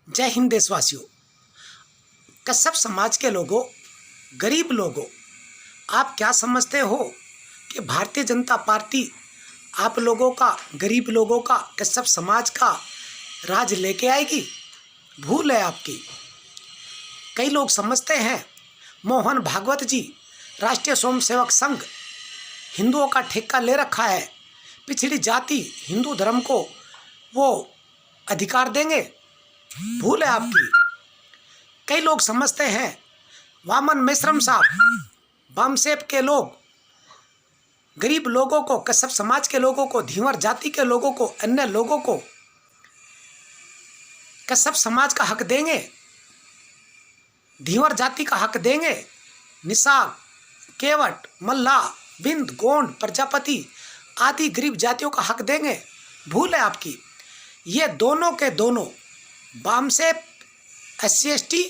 जय हिंद देशवासियों। कश्यप समाज के लोगों, गरीब लोगों, आप क्या समझते हो कि भारतीय जनता पार्टी आप लोगों का, गरीब लोगों का, कश्यप समाज का राज लेके आएगी? भूल है आपकी। कई लोग समझते हैं मोहन भागवत जी राष्ट्रीय स्वयंसेवक संघ हिंदुओं का ठेका ले रखा है, पिछड़ी जाति हिंदू धर्म को वो अधिकार देंगे। भूल है आपकी। कई लोग समझते हैं वामन मेश्रम साहब, बामसेप के लोग गरीब लोगों को, कश्यप समाज के लोगों को, धीवर जाति के लोगों को, अन्य लोगों को कश्यप समाज का हक देंगे, धीवर जाति का हक देंगे, निषाद, केवट, मल्ला, बिंद, गोंड, प्रजापति आदि गरीब जातियों का हक देंगे। भूल है आपकी। ये दोनों के दोनों बामसेप, SC/ST,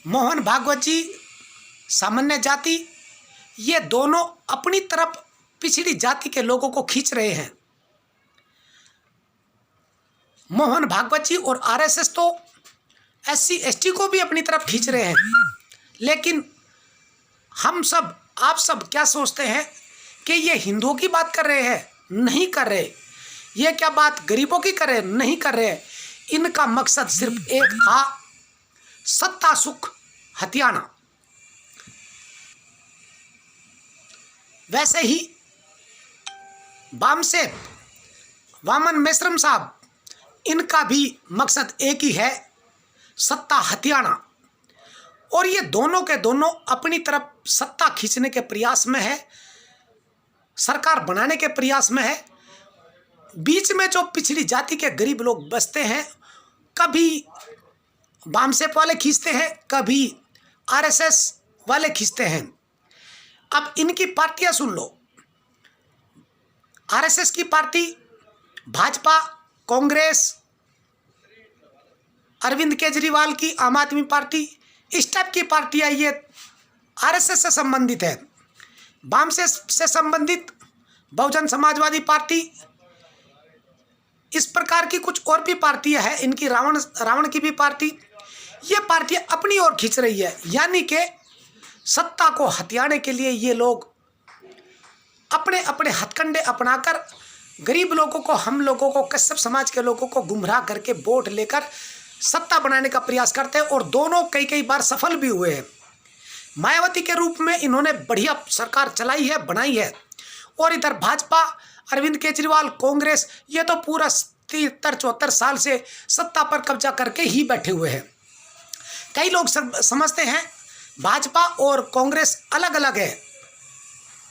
मोहन भागवत जी सामान्य जाति, ये दोनों अपनी तरफ पिछड़ी जाति के लोगों को खींच रहे हैं। मोहन भागवत जी और RSS तो SC/ST को भी अपनी तरफ खींच रहे हैं। लेकिन हम सब, आप सब क्या सोचते हैं कि ये हिंदुओं की बात कर रहे हैं? नहीं कर रहे। ये क्या बात गरीबों की कर रहे? नहीं कर रहे। इनका मकसद सिर्फ एक था, सत्ता सुख हथियाना। वैसे ही बामसेप, वामन मेश्रम साहब, इनका भी मकसद एक ही है, सत्ता हथियाना। और ये दोनों के दोनों अपनी तरफ सत्ता खींचने के प्रयास में है, सरकार बनाने के प्रयास में है। बीच में जो पिछड़ी जाति के गरीब लोग बसते हैं, कभी बामसेप वाले खींचते हैं, कभी RSS वाले खींचते हैं। अब इनकी पार्टियां सुन लो। RSS की पार्टी, भाजपा, कांग्रेस, अरविंद केजरीवाल की आम आदमी पार्टी, इस टाइप की पार्टियां ये RSS से संबंधित है। बामसेप से संबंधित बहुजन समाजवादी पार्टी, इस प्रकार की कुछ और भी पार्टियां हैं। इनकी रावण की भी पार्टी, ये पार्टियां अपनी ओर खींच रही है। यानी कि सत्ता को हथियाने के लिए ये लोग अपने अपने हथकंडे अपनाकर गरीब लोगों को, हम लोगों को, कश्यप समाज के लोगों को गुमराह करके वोट लेकर सत्ता बनाने का प्रयास करते हैं। और दोनों कई कई बार सफल भी हुए हैं। मायावती के रूप में इन्होंने बढ़िया सरकार चलाई है, बनाई है। और इधर भाजपा, अरविंद केजरीवाल, कांग्रेस, ये तो पूरा 73-74 साल से सत्ता पर कब्जा करके ही बैठे हुए हैं। कई लोग समझते हैं भाजपा और कांग्रेस अलग अलग है,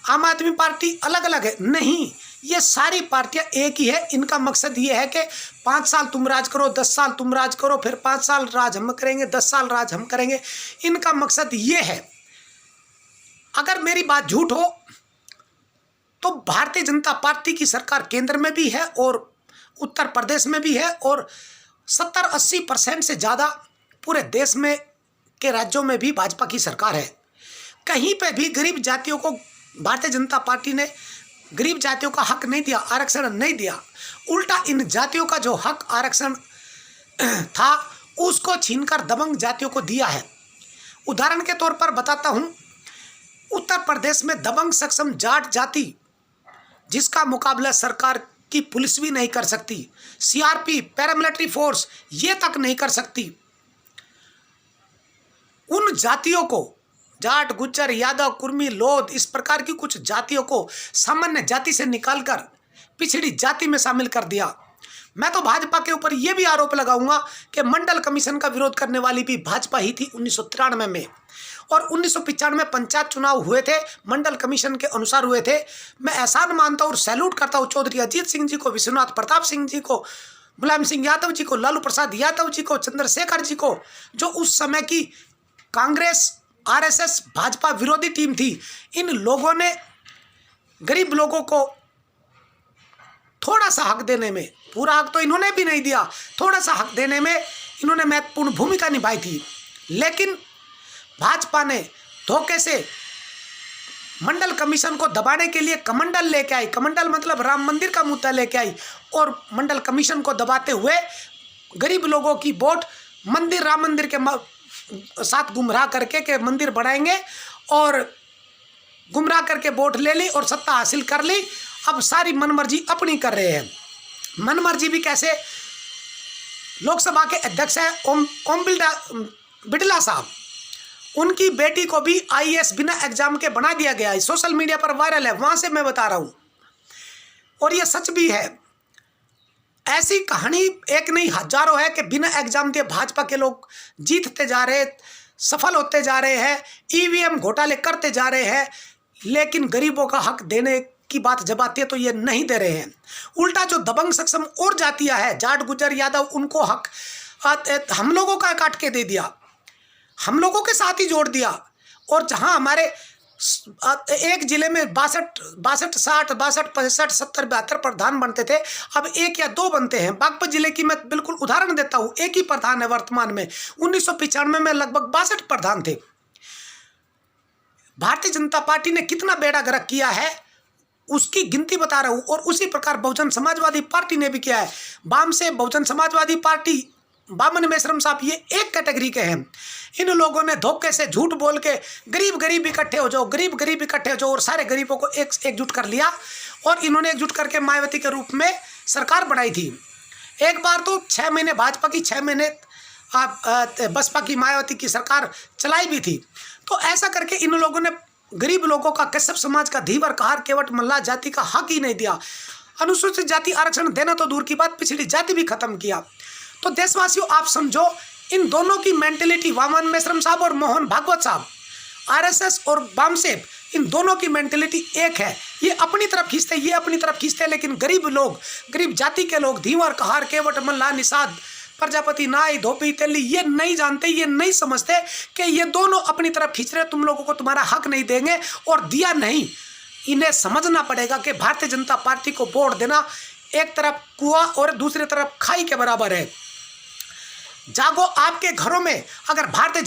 आम आदमी पार्टी अलग अलग है। नहीं, ये सारी पार्टियां एक ही है। इनका मकसद ये है कि 5 साल तुम राज करो, 10 साल तुम राज करो, फिर 5 साल राज हम करेंगे, 10 साल राज हम करेंगे। इनका मकसद ये है। अगर मेरी बात झूठ हो तो भारतीय जनता पार्टी की सरकार केंद्र में भी है और उत्तर प्रदेश में भी है, और 70-80% से ज़्यादा पूरे देश में के राज्यों में भी भाजपा की सरकार है। कहीं पे भी गरीब जातियों को भारतीय जनता पार्टी ने गरीब जातियों का हक नहीं दिया, आरक्षण नहीं दिया। उल्टा इन जातियों का जो हक आरक्षण था उसको छीनकर दबंग जातियों को दिया है। उदाहरण के तौर पर बताता हूँ, उत्तर प्रदेश में दबंग सक्षम जाट जाति, जिसका मुकाबला सरकार की पुलिस भी नहीं कर सकती, CRP, पैरामिलिट्री फोर्स ये तक नहीं कर सकती। उन जातियों को, जाट, गुज्जर, यादव, कुर्मी, लोध, इस प्रकार की कुछ जातियों को सामान्य जाति से निकालकर पिछड़ी जाति में शामिल कर दिया। मैं तो भाजपा के ऊपर यह भी आरोप लगाऊंगा कि मंडल कमीशन का विरोध करने वाली भी भाजपा ही थी 1993 में। और 1995 में पंचायत चुनाव हुए थे, मंडल कमीशन के अनुसार हुए थे। मैं एहसान मानता हूँ और सैल्यूट करता हूँ चौधरी अजीत सिंह जी को, विश्वनाथ प्रताप सिंह जी को, मुलायम सिंह यादव जी को, लालू प्रसाद यादव जी को, चंद्रशेखर जी को, जो उस समय की कांग्रेस, RSS, भाजपा विरोधी टीम थी। इन लोगों ने गरीब लोगों को थोड़ा सा हक देने में, पूरा हक तो इन्होंने भी नहीं दिया, थोड़ा सा हक देने में इन्होंने महत्वपूर्ण भूमिका निभाई थी। लेकिन भाजपा ने धोखे से मंडल कमीशन को दबाने के लिए कमंडल लेके आई। कमंडल मतलब राम मंदिर का मुद्दा लेके आई और मंडल कमीशन को दबाते हुए गरीब लोगों की वोट मंदिर, राम मंदिर के साथ गुमराह करके के मंदिर बनाएंगे और गुमराह करके वोट ले ली और सत्ता हासिल कर ली। अब सारी मनमर्जी अपनी कर रहे हैं। मनमर्जी भी कैसे? लोकसभा के अध्यक्ष हैं ओम बिड़ला साहब, उनकी बेटी को भी आईएएस बिना एग्जाम के बना दिया गया है। सोशल मीडिया पर वायरल है, वहां से मैं बता रहा हूं और ये सच भी है। ऐसी कहानी एक नहीं हजारों है कि बिना एग्जाम दिए भाजपा के लोग जीतते जा रहे, सफल होते जा रहे हैं, ईवीएम घोटाले करते जा रहे हैं, लेकिन गरीबों का हक देने की बात जब आती है तो ये नहीं दे रहे हैं। उल्टा जो दबंग सक्षम और जातियां है, जाट गुजर यादव, उनको हक हम लोगों का काट के दे दिया, हम लोगों के साथ ही जोड़ दिया। और जहां हमारे एक जिले में 62, 60, 62, 65, 70, 72 प्रधान बनते थे, अब 1 या 2 बनते हैं। बागपत जिले की मैं बिल्कुल उदाहरण देता हूं, एक ही प्रधान है वर्तमान में। 1995 में लगभग 62 प्रधान थे। भारतीय जनता पार्टी ने कितना बेड़ा गर्क किया है उसकी गिनती बता रहा हूं। और उसी प्रकार बहुजन समाजवादी पार्टी ने भी किया है। वाम से बहुजन समाजवादी पार्टी, बामन मेश्राम साहब, ये एक कैटेगरी के हैं। इन लोगों ने धोखे से झूठ बोल के गरीब इकट्ठे हो जाओ, गरीब इकट्ठे हो जाओ, और सारे गरीबों को एकजुट कर लिया। और इन्होंने एकजुट करके मायावती के रूप में सरकार बनाई थी। एक बार तो 6 महीने भाजपा की, 6 महीने बसपा की, मायावती की सरकार चलाई भी थी। तो ऐसा करके इन लोगों ने गरीब लोगों का, कश्यप समाज का, धीवर, कहार, केवट, मल्लाह जाति का हक ही नहीं दिया। अनुसूचित जाति आरक्षण देना तो दूर की बात, पिछड़ी जाति भी खत्म किया। तो देशवासियों, आप समझो, इन दोनों की मेंटेलिटी, वामन मेश्राम साहब और मोहन भागवत साहब, आरएसएस और वामसेप, इन दोनों की मेंटेलिटी एक है। ये अपनी तरफ खींचते, ये अपनी तरफ खींचते, लेकिन गरीब लोग, गरीब जाति के लोग, धीवर, कहार, केवट, मल्लाह, निषाद, प्रजापति, नाई, धोबी, तेली, ये नहीं जानते, ये नहीं समझते कि ये दोनों अपनी तरफ खींच रहे, तुम लोगों को तुम्हारा हक नहीं देंगे और दिया नहीं। इन्हें समझना पड़ेगा कि भारतीय जनता पार्टी को वोट देना एक तरफ कुआं और दूसरी तरफ खाई के बराबर है। जागो, आपके घरों में अगर भारतीय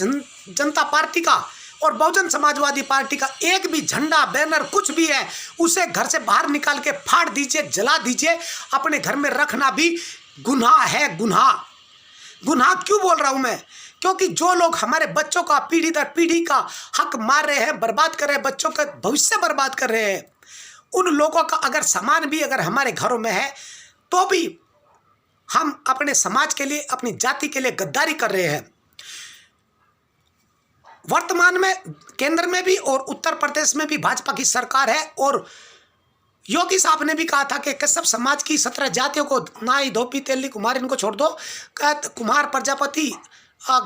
जनता पार्टी का और बहुजन समाजवादी पार्टी का एक भी झंडा, बैनर, कुछ भी है, उसे घर से बाहर निकाल के फाड़ दीजिए, जला दीजिए। अपने घर में रखना भी गुनाह है, गुनाह। गुनाह क्यों बोल रहा हूं मैं? क्योंकि जो लोग हमारे बच्चों का पीढ़ी दर पीढ़ी का हक मार रहे हैं, बर्बाद कर रहे हैं, बच्चों का भविष्य बर्बाद कर रहे हैं, उन लोगों का अगर सामान भी अगर हमारे घरों में है तो भी हम अपने समाज के लिए, अपनी जाति के लिए गद्दारी कर रहे हैं। वर्तमान में केंद्र में भी और उत्तर प्रदेश में भी भाजपा की सरकार है। और योगी साहब ने भी कहा था कि कश्यप समाज की 17 जातियों को, नाई, धोबी, तेली, कुमार, इनको छोड़ दो। कुमार, प्रजापति,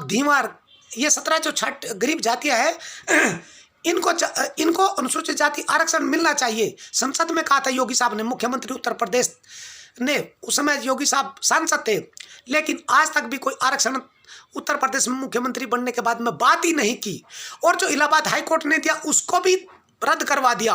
धीवर, ये 17 जो छठ गरीब जातियां हैं, इनको अनुसूचित जाति आरक्षण मिलना चाहिए। संसद में कहा था योगी साहब ने, मुख्यमंत्री उत्तर प्रदेश ने, उस समय योगी साहब सांसद थे, लेकिन आज तक भी कोई आरक्षण उत्तर प्रदेश में मुख्यमंत्री बनने के बाद में बात ही नहीं की। और जो इलाहाबाद हाईकोर्ट ने दिया उसको भी रद्द करवा दिया।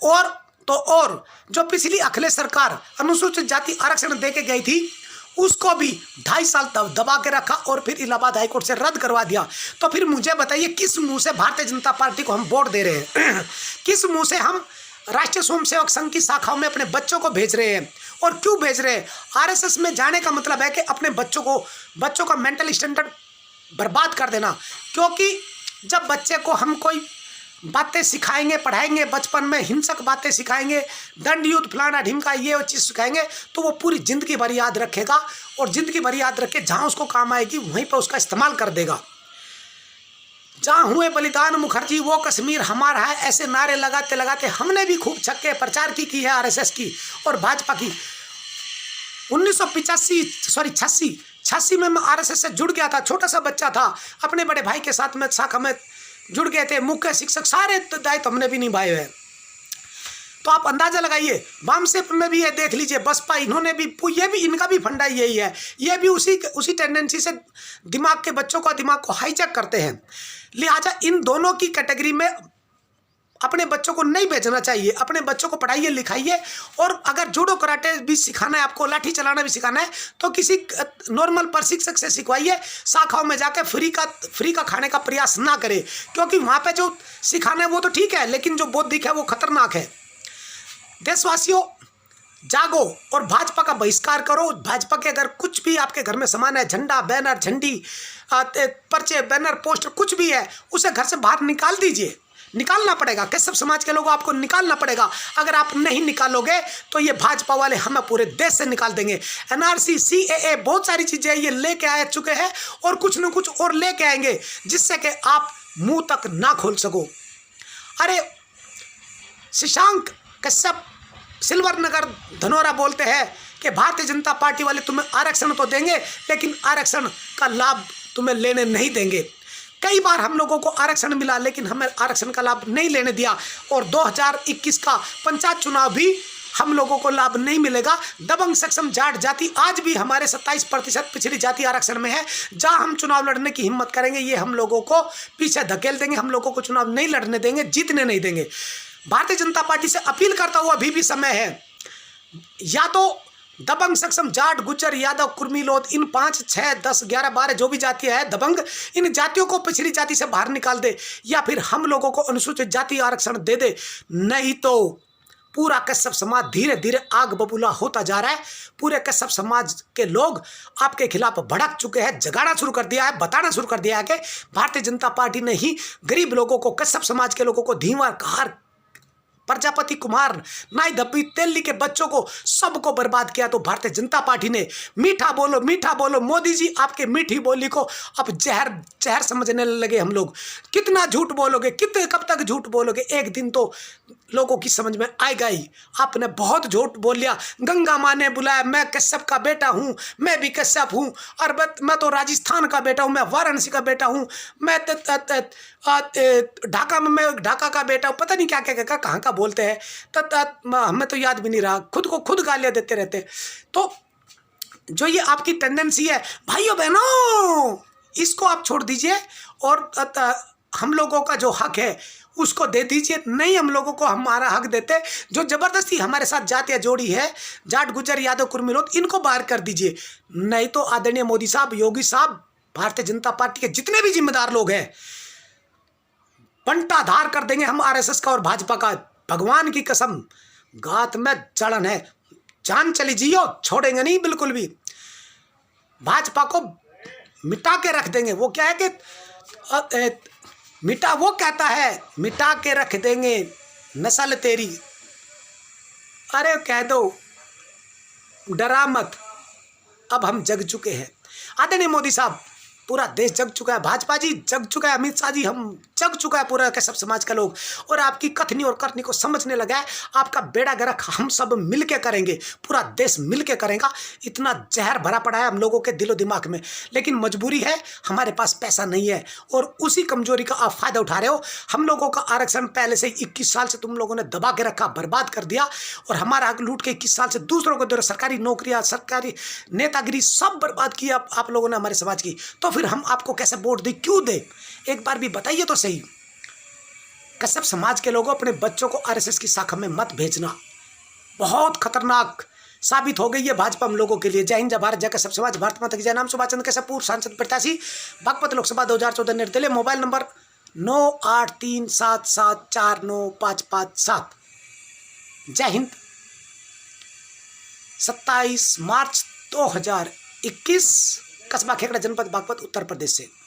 और जो पिछली अखिलेश सरकार अनुसूचित जाति आरक्षण देके गई थी उसको भी 2.5 साल दबा के रखा और फिर इलाहाबाद हाईकोर्ट से रद्द करवा दिया। तो फिर मुझे बताइए, किस मुंह से भारतीय जनता पार्टी को हम वोट दे रहे हैं? किस मुंह से हम राष्ट्रीय स्वयंसेवक संघ की शाखाओं में अपने बच्चों को भेज रहे हैं? और क्यों भेज रहे हैं? आरएसएस में जाने का मतलब है कि अपने बच्चों का मेंटल स्टैंडर्ड बर्बाद कर देना। क्योंकि जब बच्चे को हम कोई बातें सिखाएंगे, पढ़ाएंगे, बचपन में हिंसक बातें सिखाएंगे, दंड युद्ध, फलाना ढिमका, ये चीज़ सिखाएंगे, तो वो पूरी ज़िंदगी भर याद रखेगा। और ज़िंदगी भर याद रख के जहाँ उसको काम आएगी वहीं पर उसका इस्तेमाल कर देगा। जहाँ हुए बलिदान मुखर्जी वो कश्मीर हमारा है, ऐसे नारे लगाते लगाते हमने भी खूब छक्के प्रचार की है आरएसएस की और भाजपा की। 86 में मैं आरएसएस से जुड़ गया था, छोटा सा बच्चा था, अपने बड़े भाई के साथ में शाखा में जुड़ गए थे। मुख्य शिक्षक सारे दायित्व हमने भी निभाए हुए हैं। तो आप अंदाजा लगाइए, वामसेप में भी ये देख लीजिए, बसपा, इन्होंने भी, ये भी, इनका भी फंडा यही है। ये भी उसी टेंडेंसी से दिमाग के बच्चों का दिमाग को हाईजैक करते हैं। लिहाजा इन दोनों की कैटेगरी में अपने बच्चों को नहीं भेजना चाहिए। अपने बच्चों को पढ़ाइए, लिखाइए। और अगर जूडो कराटे भी सिखाना है, आपको लाठी चलाना भी सिखाना है, तो किसी नॉर्मल प्रशिक्षक से सिखवाइए। शाखाओं में जाकर फ्री का खाने का प्रयास ना करें, क्योंकि वहाँ पे जो सिखाना है वो तो ठीक है, लेकिन जो बौद्धिक है वो खतरनाक है। देशवासियों, जागो और भाजपा का बहिष्कार करो। भाजपा के अगर कुछ भी आपके घर में सामान है, झंडा, बैनर, झंडी, पर्चे, बैनर, पोस्टर, कुछ भी है, उसे घर से बाहर निकाल दीजिए। निकालना पड़ेगा, कश्यप समाज के लोगों आपको निकालना पड़ेगा। अगर आप नहीं निकालोगे तो ये भाजपा वाले हमें पूरे देश से निकाल देंगे। एनआरसी, सीएए, बहुत सारी चीजें ये लेके आ चुके हैं और कुछ न कुछ और लेके आएंगे जिससे कि आप मुंह तक ना खोल सको। अरे शशांक कश्यप सिल्वर नगर धनोरा बोलते हैं कि भारतीय जनता पार्टी वाले तुम्हें आरक्षण तो देंगे लेकिन आरक्षण का लाभ तुम्हें लेने नहीं देंगे। कई बार हम लोगों को आरक्षण मिला लेकिन हमें आरक्षण का लाभ नहीं लेने दिया और 2021 का पंचायत चुनाव भी हम लोगों को लाभ नहीं मिलेगा। दबंग, सक्षम, जाट जाति आज भी हमारे 27% पिछड़ी जाति आरक्षण में है। जहां हम चुनाव लड़ने की हिम्मत करेंगे ये हम लोगों को पीछे धकेल देंगे, हम लोगों को चुनाव नहीं लड़ने देंगे, जीतने नहीं देंगे। भारतीय जनता पार्टी से अपील करता हुआ अभी भी समय है, या तो दबंग, सक्षम, जाट, गुज्जर, यादव, कुर्मी, लोध, इन 5, 6, 10, 11, 12 जो भी जातियां है दबंग, इन जातियों को पिछड़ी जाति से बाहर निकाल दे या फिर हम लोगों को अनुसूचित जाति आरक्षण दे दे। नहीं तो पूरा कश्यप समाज धीरे धीरे आग बबूला होता जा रहा है। पूरे कश्यप समाज के लोग आपके खिलाफ भड़क चुके हैं, जगाना शुरू कर दिया है, बताना शुरू कर दिया है कि भारतीय जनता पार्टी ने ही गरीब लोगों को, कश्यप समाज के लोगों को, धीवर, कार, प्रजापति, कुमार, नाई, धब्बी, तेली के बच्चों को सबको बर्बाद किया। तो भारतीय जनता पार्टी ने मीठा बोलो, मीठा बोलो, मोदी जी आपके मीठी बोली को अब जहर जहर समझने लगे हम लोग। कितना झूठ बोलोगे, कितने कब तक झूठ बोलोगे? एक दिन तो लोगों की समझ में आएगा ही। आपने बहुत झूठ बोल लिया। गंगा माँ ने बुलाया, मैं कश्यप का बेटा हूँ, मैं भी कश्यप हूँ, और मैं तो राजस्थान का बेटा हूँ, मैं वाराणसी का बेटा हूँ, मैं ढाका में, मैं ढाका का बेटा हूँ, पता नहीं क्या क्या क्या कहाँ का बोलते हैं, हमें तो याद भी नहीं रहा। खुद को खुद गालियाँ देते रहते। तो जो ये आपकी टेंडेंसी है भाइयों बहनों, इसको आप छोड़ दीजिए और हम लोगों का जो हक है उसको दे दीजिए। नहीं हम लोगों को हमारा हक देते, जो जबरदस्ती हमारे साथ जातियाँ जोड़ी है, जाट, गुज्जर, यादव, कुर्मी, लोग, इनको बाहर कर दीजिए। नहीं तो आदरणीय मोदी साहब, योगी साहब, भारतीय जनता पार्टी के जितने भी जिम्मेदार लोग हैं, बंटाधार कर देंगे हम आरएसएस का और भाजपा का। भगवान की कसम, गात में जलन है, जान चली जियो, छोड़ेंगे नहीं बिल्कुल भी। भाजपा को मिटा के रख देंगे। वो क्या है कि वो कहता है मिटा के रख देंगे नस्ल तेरी। अरे कह दो, डरा मत, अब हम जग चुके हैं। आदरणीय मोदी साहब, पूरा देश जग चुका है, भाजपा जी जग चुका है, अमित शाह जी, हम जग चुका है पूरा कश्यप समाज का लोग। और आपकी कथनी और करनी को समझने लगा है। आपका बेड़ा गर्क हम सब मिलके करेंगे, पूरा देश मिलके करेगा। इतना जहर भरा पड़ा है हम लोगों के दिलो दिमाग में, लेकिन मजबूरी है, हमारे पास पैसा नहीं है और उसी कमजोरी का आप फायदा उठा रहे हो। हम लोगों का आरक्षण पहले से 21 साल से तुम लोगों ने दबा के रखा, बर्बाद कर दिया और हमारा हक लूट के 21 साल से दूसरों को दे रहे। सरकारी नौकरियां, सरकारी नेतागिरी सब बर्बाद की आप लोगों ने हमारे समाज की। तो फिर हम आपको कैसे वोट दें, क्यों दें? एक बार भी बताइए तो सही। कश्यप समाज के लोगों, अपने बच्चों को आरएसएस की शाखा में मत भेजना, बहुत खतरनाक साबित हो गई है भाजपा हम लोगों के लिए। जय हिंद, जय भारत, जय कश्यप समाज, भारत माता की जय। नाम सुभाष चंद्र कश्यप, पूर्व सांसद प्रत्याशी, बागपत लोकसभा 2014 निर्दलीय। Mobile number 9837749557। जय हिंद। 27 मार्च 2021, कस्बा खेकड़ा, जनपद बागपत, उत्तर प्रदेश से।